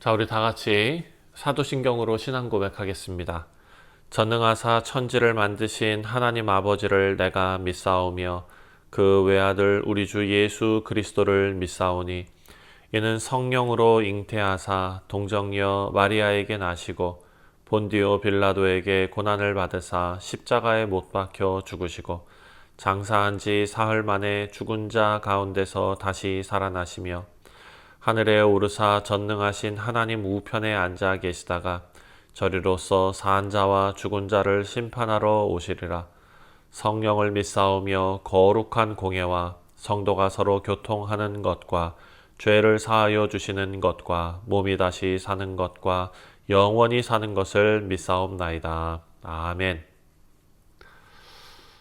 자, 우리 다 같이 사도신경으로 신앙 고백하겠습니다. 전능하사 천지를 만드신 하나님 아버지를 내가 믿사오며 그 외아들 우리 주 예수 그리스도를 믿사오니 이는 성령으로 잉태하사 동정녀 마리아에게 나시고 본디오 빌라도에게 고난을 받으사 십자가에 못 박혀 죽으시고 장사한 지 사흘 만에 죽은 자 가운데서 다시 살아나시며 하늘에 오르사 전능하신 하나님 우편에 앉아 계시다가 저리로서 사한 자와 죽은 자를 심판하러 오시리라. 성령을 믿사오며 거룩한 공예와 성도가 서로 교통하는 것과 죄를 사하여 주시는 것과 몸이 다시 사는 것과 영원히 사는 것을 믿사옵나이다. 아멘.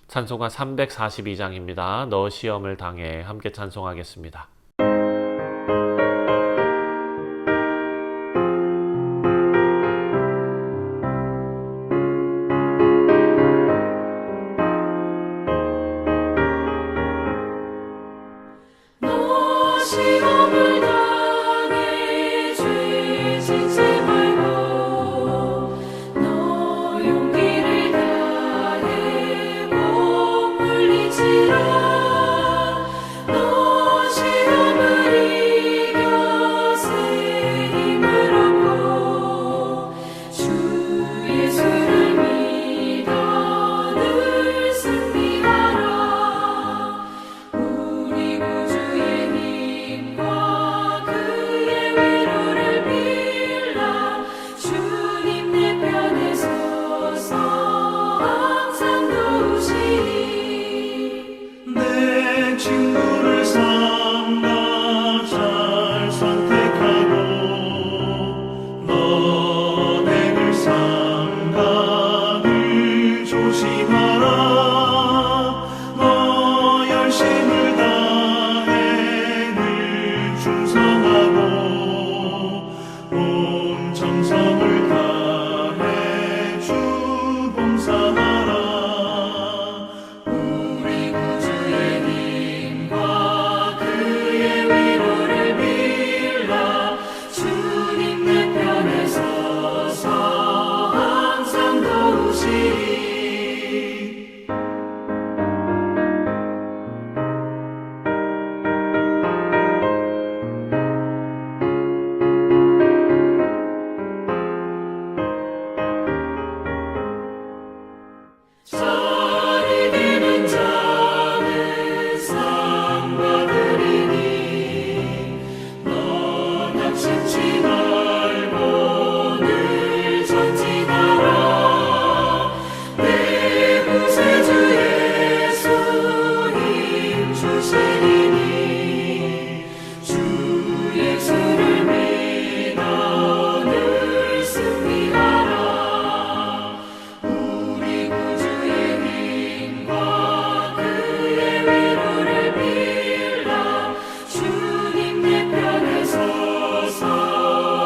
찬송가 342장입니다. 너 시험을 당해. 함께 찬송하겠습니다. 시험을 당해 죄 짓지 말고 너 용기를 다해 못 물리치라. 너 시험을 이겨 새 힘을 얻고 주 예수를 믿어 늘 승리하라. 우리 구주의 힘과 그의 위로를 빌라. 주님 내 편에 서서 항상 도우시리. 내 친구를 삼가 잘 선택하고 너네를 삼가 늘 조심하라. 너 열심을 다해 늘 충성하고 온 정성을 다해 주 봉사하라. 우리 구주의 힘과 그의 위로를 빌라. 주님 내 편에 서서 항상 도우시리. 살이 되는 자는 상 받으리니 너 낙심치 말고 늘 전진하라. 내 구세주 예수 힘 주시리니 주 예수를 믿어 늘 승리하라. 우리 구주의 힘과 그의 위로를 빌라. 주님 내 편에 서서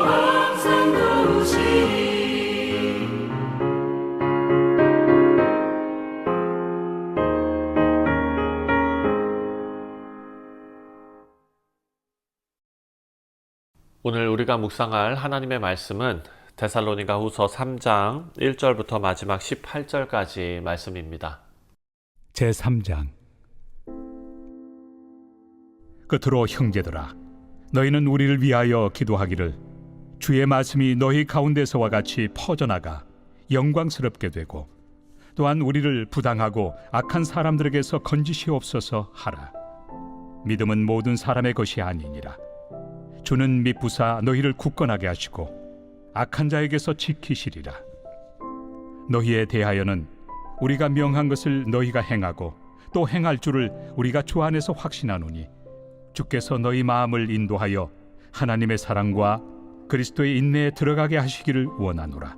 항상 도우시리. 오늘 우리가 묵상할 하나님의 말씀은 데살로니가 후서 3장 1절부터 마지막 18절까지 말씀입니다. 제3장. 끝으로 형제들아, 너희는 우리를 위하여 기도하기를 주의 말씀이 너희 가운데서와 같이 퍼져나가 영광스럽게 되고 또한 우리를 부당하고 악한 사람들에게서 건지시옵소서 하라. 믿음은 모든 사람의 것이 아니니라. 주는 미쁘사 너희를 굳건하게 하시고 악한 자에게서 지키시리라. 너희에 대하여는 우리가 명한 것을 너희가 행하고 또 행할 줄을 우리가 주 안에서 확신하노니 주께서 너희 마음을 인도하여 하나님의 사랑과 그리스도의 인내에 들어가게 하시기를 원하노라.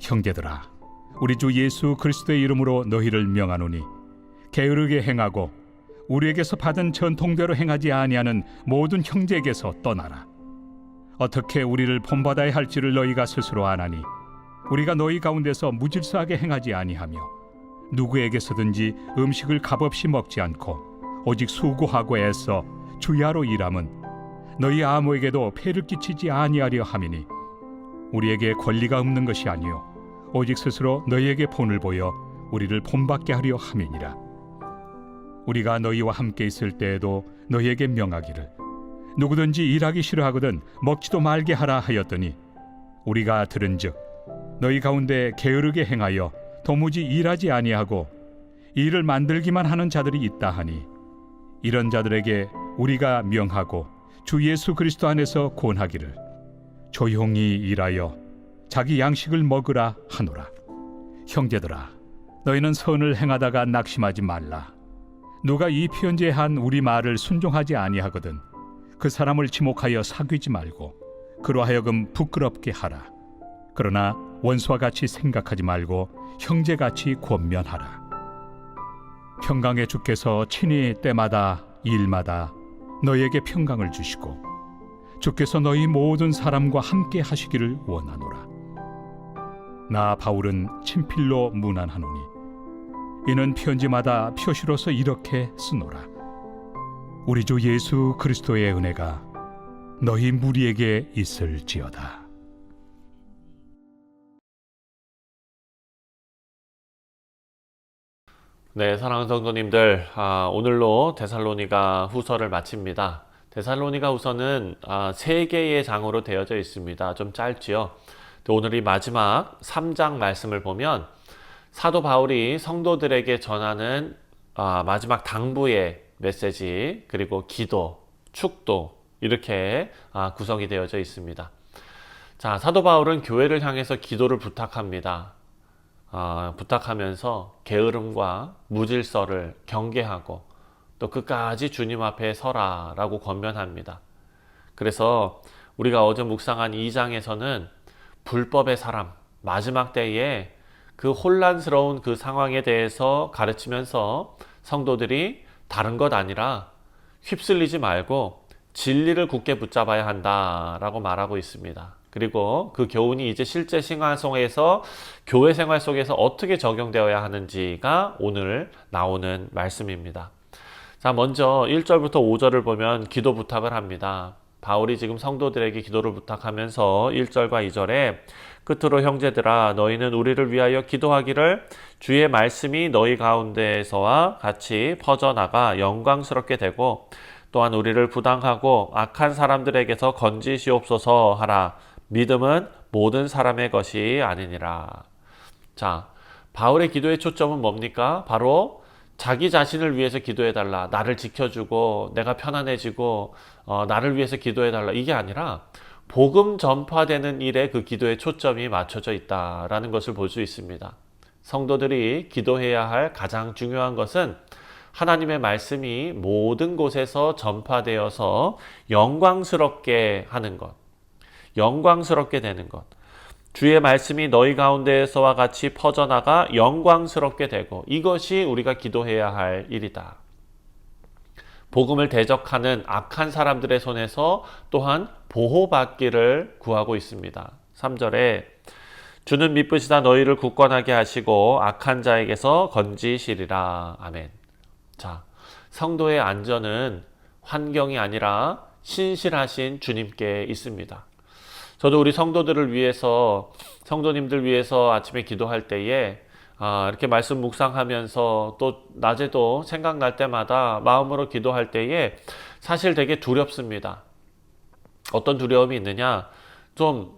형제들아, 우리 주 예수 그리스도의 이름으로 너희를 명하노니 게으르게 행하고 우리에게서 받은 전통대로 행하지 아니하는 모든 형제에게서 떠나라. 어떻게 우리를 본받아야 할지를 너희가 스스로 아나니 우리가 너희 가운데서 무질서하게 행하지 아니하며 누구에게서든지 음식을 값없이 먹지 않고 오직 수고하고 애써 주야로 일함은 너희 아무에게도 폐를 끼치지 아니하려 함이니 우리에게 권리가 없는 것이 아니요 오직 스스로 너희에게 본을 보여 우리를 본받게 하려 함이니라. 우리가 너희와 함께 있을 때에도 너희에게 명하기를 누구든지 일하기 싫어하거든 먹지도 말게 하라 하였더니 우리가 들은즉 너희 가운데 게으르게 행하여 도무지 일하지 아니하고 일을 만들기만 하는 자들이 있다 하니 이런 자들에게 우리가 명하고 주 예수 그리스도 안에서 권하기를 조용히 일하여 자기 양식을 먹으라 하노라. 형제들아, 너희는 선을 행하다가 낙심하지 말라. 누가 이 편지에 한 우리 말을 순종하지 아니하거든 그 사람을 지목하여 사귀지 말고 그로 하여금 부끄럽게 하라. 그러나 원수와 같이 생각하지 말고 형제같이 권면하라. 평강의 주께서 친히 때마다 일마다 너희에게 평강을 주시고 주께서 너희 모든 사람과 함께 하시기를 원하노라. 나 바울은 친필로 문안하노니 이는 편지마다 표시로서 이렇게 쓰노라. 우리 주 예수 그리스도의 은혜가 너희 무리에게 있을지어다. 네, 사랑하는 성도님들, 오늘로 데살로니가 후서를 마칩니다. 데살로니가 후서는 3개의 장으로 되어져 있습니다. 좀 짧지요. 오늘 이 마지막 3장 말씀을 보면 사도 바울이 성도들에게 전하는 마지막 당부의 메시지, 그리고 기도, 축도 이렇게 구성이 되어져 있습니다. 자, 사도 바울은 교회를 향해서 기도를 부탁합니다. 부탁하면서 게으름과 무질서를 경계하고 또 끝까지 주님 앞에 서라라고 권면합니다. 그래서 우리가 어제 묵상한 2장에서는 불법의 사람, 마지막 때에 그 혼란스러운 그 상황에 대해서 가르치면서 성도들이 다른 것 아니라 휩쓸리지 말고 진리를 굳게 붙잡아야 한다라고 말하고 있습니다. 그리고 그 교훈이 이제 실제 생활 속에서 교회 생활 속에서 어떻게 적용되어야 하는지가 오늘 나오는 말씀입니다. 자, 먼저 1절부터 5절을 보면 기도 부탁을 합니다. 바울이 지금 성도들에게 기도를 부탁하면서 1절과 2절에 끝으로 형제들아 너희는 우리를 위하여 기도하기를 주의 말씀이 너희 가운데에서와 같이 퍼져나가 영광스럽게 되고 또한 우리를 부당하고 악한 사람들에게서 건지시옵소서 하라. 믿음은 모든 사람의 것이 아니니라. 자, 바울의 기도의 초점은 뭡니까? 바로 자기 자신을 위해서 기도해달라. 나를 지켜주고 내가 편안해지고 나를 위해서 기도해달라. 이게 아니라 복음 전파되는 일에 그 기도의 초점이 맞춰져 있다라는 것을 볼 수 있습니다. 성도들이 기도해야 할 가장 중요한 것은 하나님의 말씀이 모든 곳에서 전파되어서 영광스럽게 하는 것, 영광스럽게 되는 것. 주의 말씀이 너희 가운데에서와 같이 퍼져나가 영광스럽게 되고 이것이 우리가 기도해야 할 일이다. 복음을 대적하는 악한 사람들의 손에서 또한 보호받기를 구하고 있습니다. 3절에 주는 미쁘시다 너희를 굳건하게 하시고 악한 자에게서 건지시리라. 아멘. 자, 성도의 안전은 환경이 아니라 신실하신 주님께 있습니다. 저도 우리 성도들을 위해서, 성도님들 위해서 아침에 기도할 때에 이렇게 말씀 묵상하면서 또 낮에도 생각날 때마다 마음으로 기도할 때에 사실 되게 두렵습니다. 어떤 두려움이 있느냐? 좀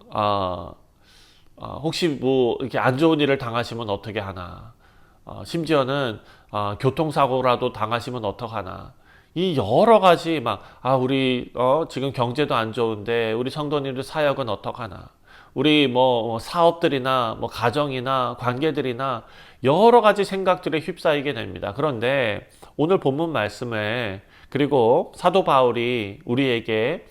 혹시 뭐 이렇게 안 좋은 일을 당하시면 어떻게 하나? 심지어는 교통사고라도 당하시면 어떡하나? 이 여러 가지 우리 지금 경제도 안 좋은데 우리 성도님들 사역은 어떡하나? 우리 뭐 사업들이나 뭐 가정이나 관계들이나 여러 가지 생각들에 휩싸이게 됩니다. 그런데 오늘 본문 말씀에 그리고 사도 바울이 우리에게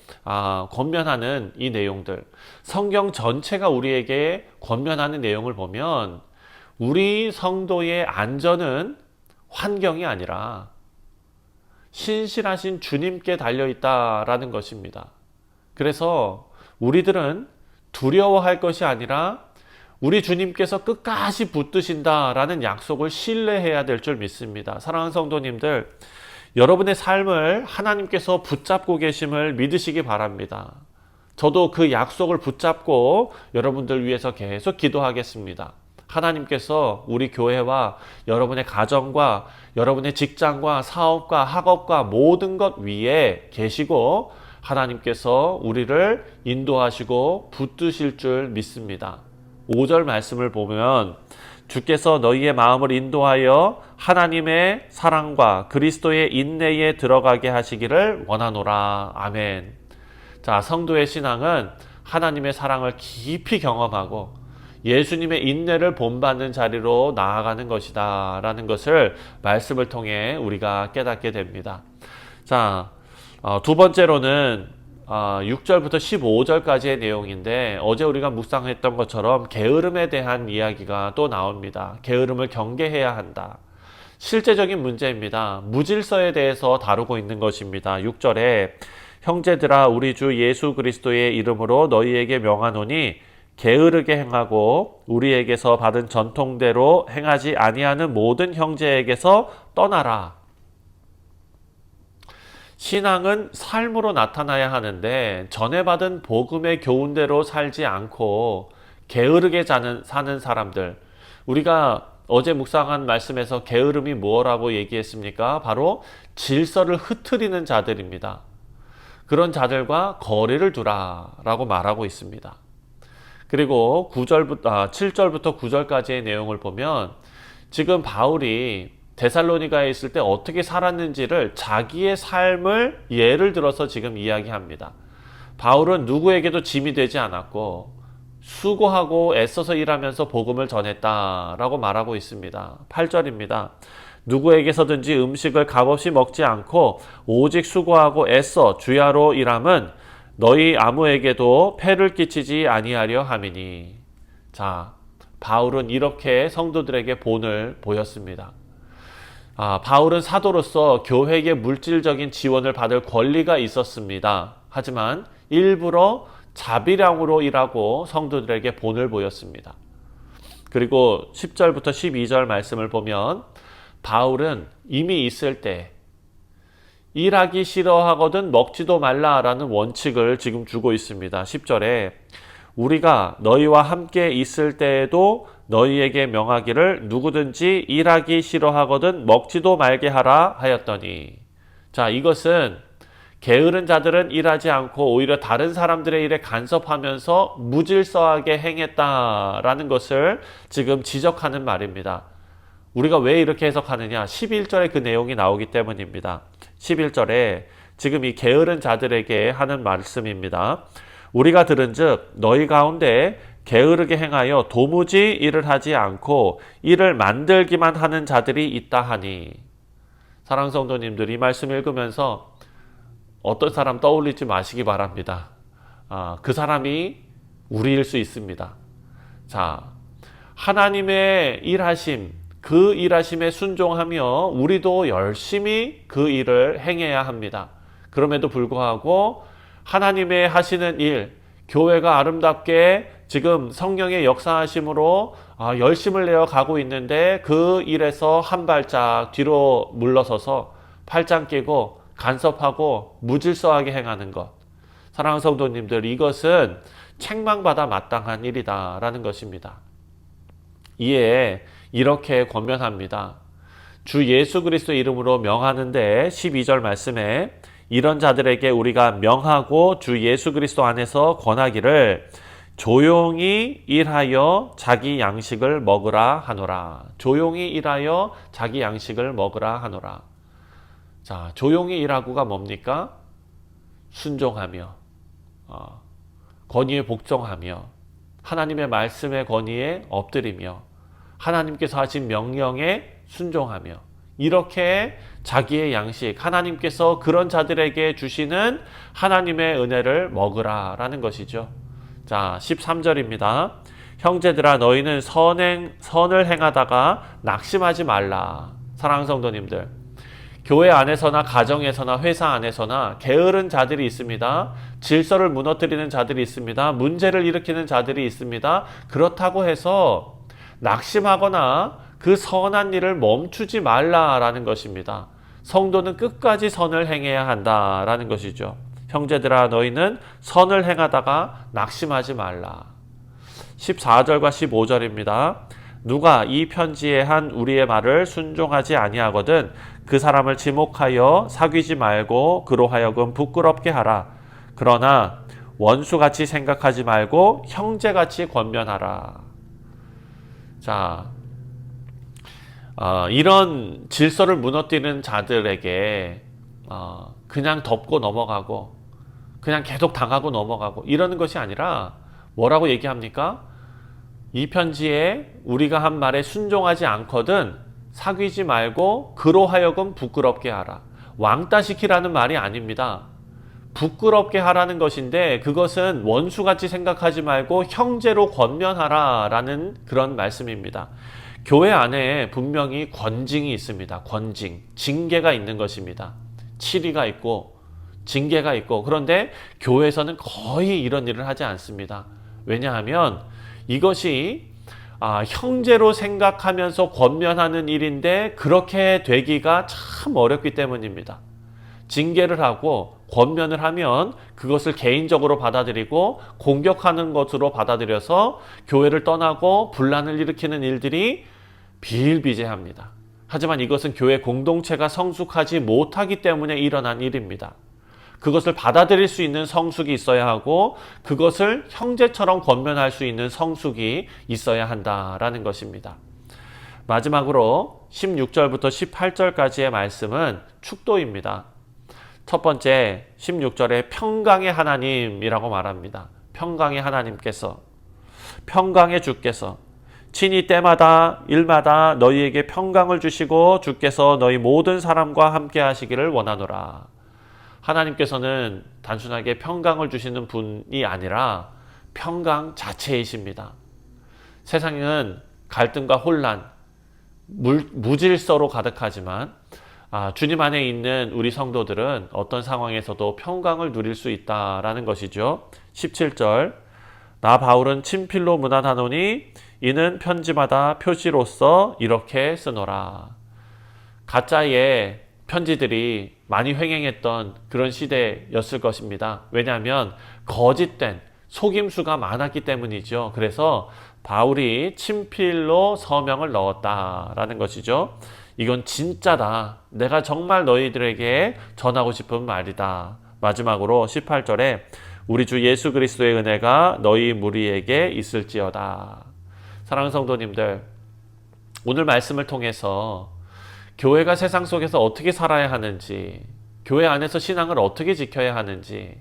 권면하는 이 내용들, 성경 전체가 우리에게 권면하는 내용을 보면 우리 성도의 안전은 환경이 아니라 신실하신 주님께 달려있다라는 것입니다. 그래서 우리들은 두려워할 것이 아니라 우리 주님께서 끝까지 붙드신다라는 약속을 신뢰해야 될 줄 믿습니다. 사랑하는 성도님들, 여러분의 삶을 하나님께서 붙잡고 계심을 믿으시기 바랍니다. 저도 그 약속을 붙잡고 여러분들 위해서 계속 기도하겠습니다. 하나님께서 우리 교회와 여러분의 가정과 여러분의 직장과 사업과 학업과 모든 것 위에 계시고 하나님께서 우리를 인도하시고 붙드실 줄 믿습니다. 5절 말씀을 보면 주께서 너희의 마음을 인도하여 하나님의 사랑과 그리스도의 인내에 들어가게 하시기를 원하노라. 아멘. 자, 성도의 신앙은 하나님의 사랑을 깊이 경험하고 예수님의 인내를 본받는 자리로 나아가는 것이다 라는 것을 말씀을 통해 우리가 깨닫게 됩니다. 자, 두 번째로는 6절부터 15절까지의 내용인데 어제 우리가 묵상했던 것처럼 게으름에 대한 이야기가 또 나옵니다. 게으름을 경계해야 한다. 실제적인 문제입니다. 무질서에 대해서 다루고 있는 것입니다. 6절에 형제들아 우리 주 예수 그리스도의 이름으로 너희에게 명하노니 게으르게 행하고 우리에게서 받은 전통대로 행하지 아니하는 모든 형제에게서 떠나라. 신앙은 삶으로 나타나야 하는데 전에 받은 복음의 교훈대로 살지 않고 게으르게 사는 사람들, 우리가 어제 묵상한 말씀에서 게으름이 뭐라고 얘기했습니까? 바로 질서를 흐트리는 자들입니다. 그런 자들과 거리를 두라 라고 말하고 있습니다. 그리고 7절부터 9절까지의 내용을 보면 지금 바울이 데살로니가에 있을 때 어떻게 살았는지를 자기의 삶을 예를 들어서 지금 이야기합니다. 바울은 누구에게도 짐이 되지 않았고 수고하고 애써서 일하면서 복음을 전했다라고 말하고 있습니다. 8절입니다. 누구에게서든지 음식을 값없이 먹지 않고 오직 수고하고 애써 주야로 일함은 너희 아무에게도 폐를 끼치지 아니하려 함이니. 자, 바울은 이렇게 성도들에게 본을 보였습니다. 바울은 사도로서 교회의 물질적인 지원을 받을 권리가 있었습니다. 하지만 일부러 자비량으로 일하고 성도들에게 본을 보였습니다. 그리고 10절부터 12절 말씀을 보면 바울은 이미 있을 때 일하기 싫어하거든 먹지도 말라라는 원칙을 지금 주고 있습니다. 10절에 우리가 너희와 함께 있을 때에도 너희에게 명하기를 누구든지 일하기 싫어하거든 먹지도 말게 하라 하였더니. 자, 이것은 게으른 자들은 일하지 않고 오히려 다른 사람들의 일에 간섭하면서 무질서하게 행했다라는 것을 지금 지적하는 말입니다. 우리가 왜 이렇게 해석하느냐? 11절에 그 내용이 나오기 때문입니다. 11절에 지금 이 게으른 자들에게 하는 말씀입니다. 우리가 들은즉 너희 가운데 게으르게 행하여 도무지 일을 하지 않고 일을 만들기만 하는 자들이 있다 하니. 사랑하는 성도님들, 이 말씀 읽으면서 어떤 사람 떠올리지 마시기 바랍니다. 그 사람이 우리일 수 있습니다. 자, 하나님의 일하심, 그 일하심에 순종하며 우리도 열심히 그 일을 행해야 합니다. 그럼에도 불구하고 하나님의 하시는 일, 교회가 아름답게 지금 성령의 역사하심으로 열심을 내어 가고 있는데 그 일에서 한 발짝 뒤로 물러서서 팔짱 끼고 간섭하고 무질서하게 행하는 것. 사랑하는 성도님들, 이것은 책망받아 마땅한 일이다라는 것입니다. 이에 이렇게 권면합니다. 주 예수 그리스도의 이름으로 명하는데 12절 말씀에 이런 자들에게 우리가 명하고 주 예수 그리스도 안에서 권하기를 조용히 일하여 자기 양식을 먹으라 하노라. 조용히 일하여 자기 양식을 먹으라 하노라. 자, 조용히 일하고가 뭡니까? 순종하며 권위에 복종하며 하나님의 말씀의 권위에 엎드리며 하나님께서 하신 명령에 순종하며 이렇게 자기의 양식, 하나님께서 그런 자들에게 주시는 하나님의 은혜를 먹으라라는 것이죠. 자, 13절입니다. 형제들아 너희는 선을 행하다가 낙심하지 말라. 사랑하는 성도님들, 교회 안에서나 가정에서나 회사 안에서나 게으른 자들이 있습니다. 질서를 무너뜨리는 자들이 있습니다. 문제를 일으키는 자들이 있습니다. 그렇다고 해서 낙심하거나 그 선한 일을 멈추지 말라라는 것입니다. 성도는 끝까지 선을 행해야 한다라는 것이죠. 형제들아 너희는 선을 행하다가 낙심하지 말라. 14절과 15절입니다. 누가 이 편지에 한 우리의 말을 순종하지 아니하거든 그 사람을 지목하여 사귀지 말고 그로 하여금 부끄럽게 하라. 그러나 원수같이 생각하지 말고 형제같이 권면하라. 자, 이런 질서를 무너뜨리는 자들에게 그냥 덮고 넘어가고 그냥 계속 당하고 넘어가고 이러는 것이 아니라 뭐라고 얘기합니까? 이 편지에 우리가 한 말에 순종하지 않거든 사귀지 말고 그로 하여금 부끄럽게 하라. 왕따시키라는 말이 아닙니다. 부끄럽게 하라는 것인데 그것은 원수같이 생각하지 말고 형제로 권면하라 라는 그런 말씀입니다. 교회 안에 분명히 권징이 있습니다. 권징, 징계가 있는 것입니다. 치리가 있고 징계가 있고 그런데 교회에서는 거의 이런 일을 하지 않습니다. 왜냐하면 이것이 형제로 생각하면서 권면하는 일인데 그렇게 되기가 참 어렵기 때문입니다. 징계를 하고 권면을 하면 그것을 개인적으로 받아들이고 공격하는 것으로 받아들여서 교회를 떠나고 분란을 일으키는 일들이 비일비재합니다. 하지만 이것은 교회 공동체가 성숙하지 못하기 때문에 일어난 일입니다. 그것을 받아들일 수 있는 성숙이 있어야 하고 그것을 형제처럼 권면할 수 있는 성숙이 있어야 한다라는 것입니다. 마지막으로 16절부터 18절까지의 말씀은 축도입니다. 첫 번째 16절에 평강의 하나님이라고 말합니다. 평강의 하나님께서, 평강의 주께서 친히 때마다 일마다 너희에게 평강을 주시고 주께서 너희 모든 사람과 함께 하시기를 원하노라. 하나님께서는 단순하게 평강을 주시는 분이 아니라 평강 자체이십니다. 세상은 갈등과 혼란, 무질서로 가득하지만 주님 안에 있는 우리 성도들은 어떤 상황에서도 평강을 누릴 수 있다라는 것이죠. 17절 나 바울은 친필로 문안하노니 이는 편지마다 표시로서 이렇게 쓰노라. 가짜의 편지들이 많이 횡행했던 그런 시대였을 것입니다. 왜냐하면 거짓된 속임수가 많았기 때문이죠. 그래서 바울이 친필로 서명을 넣었다라는 것이죠. 이건 진짜다. 내가 정말 너희들에게 전하고 싶은 말이다. 마지막으로 18절에 우리 주 예수 그리스도의 은혜가 너희 무리에게 있을지어다. 사랑하는 성도님들, 오늘 말씀을 통해서 교회가 세상 속에서 어떻게 살아야 하는지, 교회 안에서 신앙을 어떻게 지켜야 하는지,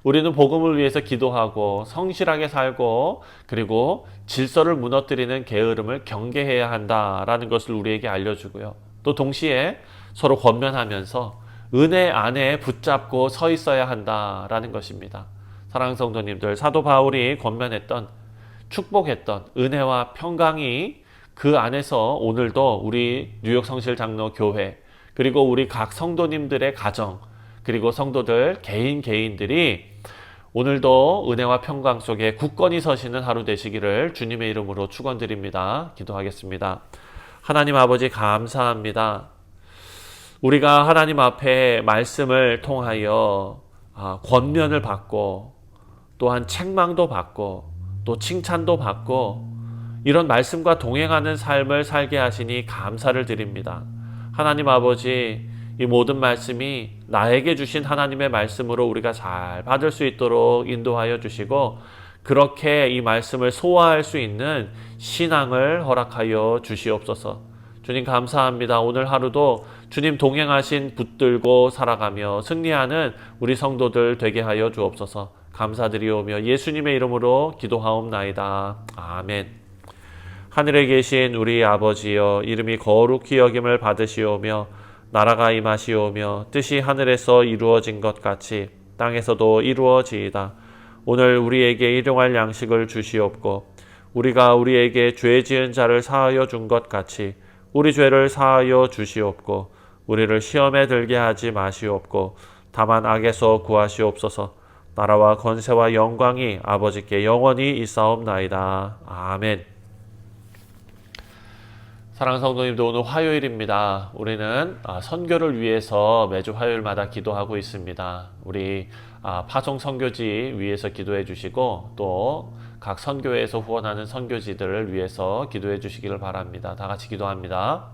우리는 복음을 위해서 기도하고 성실하게 살고 그리고 질서를 무너뜨리는 게으름을 경계해야 한다라는 것을 우리에게 알려주고요. 또 동시에 서로 권면하면서 은혜 안에 붙잡고 서 있어야 한다라는 것입니다. 사랑하는 성도님들, 사도 바울이 권면했던, 축복했던 은혜와 평강이 그 안에서 오늘도 우리 뉴욕 성실 장로 교회 그리고 우리 각 성도님들의 가정 그리고 성도들 개인들이 오늘도 은혜와 평강 속에 굳건히 서시는 하루 되시기를 주님의 이름으로 축원드립니다. 기도하겠습니다. 하나님 아버지 감사합니다. 우리가 하나님 앞에 말씀을 통하여 권면을 받고 또한 책망도 받고 또 칭찬도 받고 이런 말씀과 동행하는 삶을 살게 하시니 감사를 드립니다. 하나님 아버지, 이 모든 말씀이 나에게 주신 하나님의 말씀으로 우리가 잘 받을 수 있도록 인도하여 주시고 그렇게 이 말씀을 소화할 수 있는 신앙을 허락하여 주시옵소서. 주님 감사합니다. 오늘 하루도 주님 동행하신 붙들고 살아가며 승리하는 우리 성도들 되게 하여 주옵소서. 감사드리오며 예수님의 이름으로 기도하옵나이다. 아멘. 하늘에 계신 우리 아버지여, 이름이 거룩히 여김을 받으시오며 나라가 임하시오며 뜻이 하늘에서 이루어진 것 같이 땅에서도 이루어지이다. 오늘 우리에게 일용할 양식을 주시옵고 우리가 우리에게 죄 지은 자를 사하여 준 것 같이 우리 죄를 사하여 주시옵고 우리를 시험에 들게 하지 마시옵고 다만 악에서 구하시옵소서. 나라와 권세와 영광이 아버지께 영원히 있사옵나이다. 아멘. 사랑하는 성도님들, 오늘 화요일입니다. 우리는 선교를 위해서 매주 화요일마다 기도하고 있습니다. 우리 파송 선교지 위해서 기도해 주시고 또 각 선교회에서 후원하는 선교지들을 위해서 기도해 주시기를 바랍니다. 다 같이 기도합니다.